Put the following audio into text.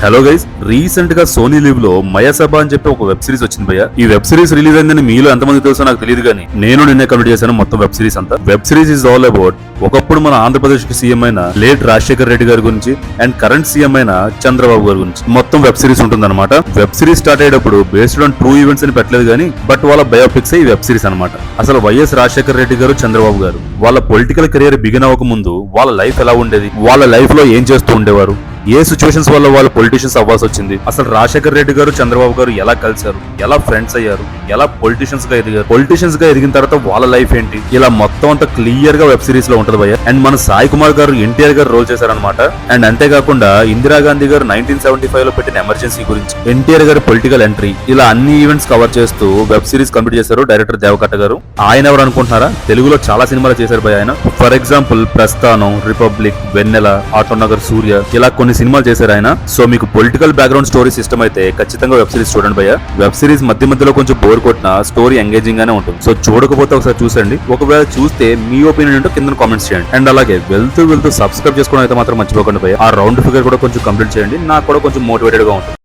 Hello guys, recent గా Sony live లో మయసభ అని చెప్పి ఒక వెబ్ సిరీస్ వచ్చింది భయ్య. ఈ వెబ్ సిరీస్ రిలీజ్ అయిందని మీలో ఎంతమంది తెలుసో నాకు తెలియదు కానీ నేను నిన్నే కంప్లీట్ చేశాను మొత్తం వెబ్ సిరీస్ అంతా. Web series is all about ఒకప్పుడు మన ఆంధ్రప్రదేశ్ కి సీఎం అయిన లేట్ రాజశేఖర్ రెడ్డి గారి గురించి అండ్ కరెంట్ సీఎం అయిన చంద్రబాబు గారి గురించి మొత్తం వెబ్ సిరీస్ ఉంటుందన్నమాట. వెబ్ సిరీస్ స్టార్ట్ అయ్యేటప్పుడు బేస్డ్ ఆన్ ట్రూ ఈవెంట్స్ అని పెట్టలేదు కానీ బట్ వాళ్ళ బయోపిక్స్ ఈ వెబ్ సిరీస్ అనమాట. అసలు వైఎస్ రాజశేఖర్ రెడ్డి గారు, చంద్రబాబు గారు వాళ్ళ పొలిటికల్ కెరీర్ బిగిన్ అవ్వక ముందు వాళ్ళ లైఫ్ ఎలా ఉండేది, వాళ్ళ లైఫ్ లో ఏం చేస్తూ ఉండేవారు, ఏ సిచ్యువేషన్స్ వల్ల వాళ్ళు పొలిటీషియన్స్ అవ్వాల్సి వచ్చింది, అసలు రాజశేఖర్ రెడ్డి గారు, చంద్రబాబు గారు ఎలా కలిశారు, ఎలా ఫ్రెండ్స్ అయ్యారు, ఎలా పొలిటీషియన్స్ గా ఎదిగిన తర్వాత వాళ్ళ లైఫ్ ఏంటి, ఇలా మొత్తం అంతా క్లియర్ గా వెబ్ సిరీస్ లో ఉంటది భయ్య. అండ్ మన సాయి కుమార్ గారు ఎన్టీఆర్ గారు రోల్ చేశారనమాట. అండ్ అంతేకాకుండా ఇందిరాగాంధీ గారు 1975 లో పెట్టిన ఎమర్జెన్సీ గురించి, ఎన్టీఆర్ గారి పొలిటికల్ ఎంట్రీ, ఇలా అన్ని ఈవెంట్స్ కవర్ చేస్తూ వెబ్ సిరీస్ కంప్లీట్ చేశారు డైరెక్టర్ దేవకట్ట గారు. ఆయన ఎవరు అనుకుంటున్నారా, తెలుగులో చాలా సినిమాలు చేశారు భయ్య ఆయన. ఫర్ ఎగ్జాంపుల్ ప్రస్థానం, రిపబ్లిక్, వెన్నెల, ఆటోనగర్, సూర్య, ఇలా కొన్ని సినిమాలు చేశారు ఆయన. సో మీకు పొలిటికల్ బ్యాక్గ్రౌండ్ స్టోరీ సిస్టమ్ అయితే ఖచ్చితంగా వెబ్ సిరీస్ చూడండి భయ్య. వెబ్ సిరీస్ మధ్యలో కొంచెం బోర్ కొట్టిన స్టోరీ ఎంగేజింగ్ గానే ఉంటుంది. సో చూడకపోతే ఒకసారి చూసండి. ఒకవేళ చూస్తే మీ ఒపీనియన్ ఏంటో కింద కామెంట్స్ చేయండి. అండ్ అలాగే వెళ్తూ సబ్స్క్రైబ్ చేసుకోవడం అయితే మాత్రం మర్చిపోకండి భయ్య. ఆ రౌండ్ ఫిగర్ కూడా కొంచెం కంప్లీట్ చేయండి, నాకు కూడా కొంచెం మోటివేటెడ్ గా ఉంటుంది.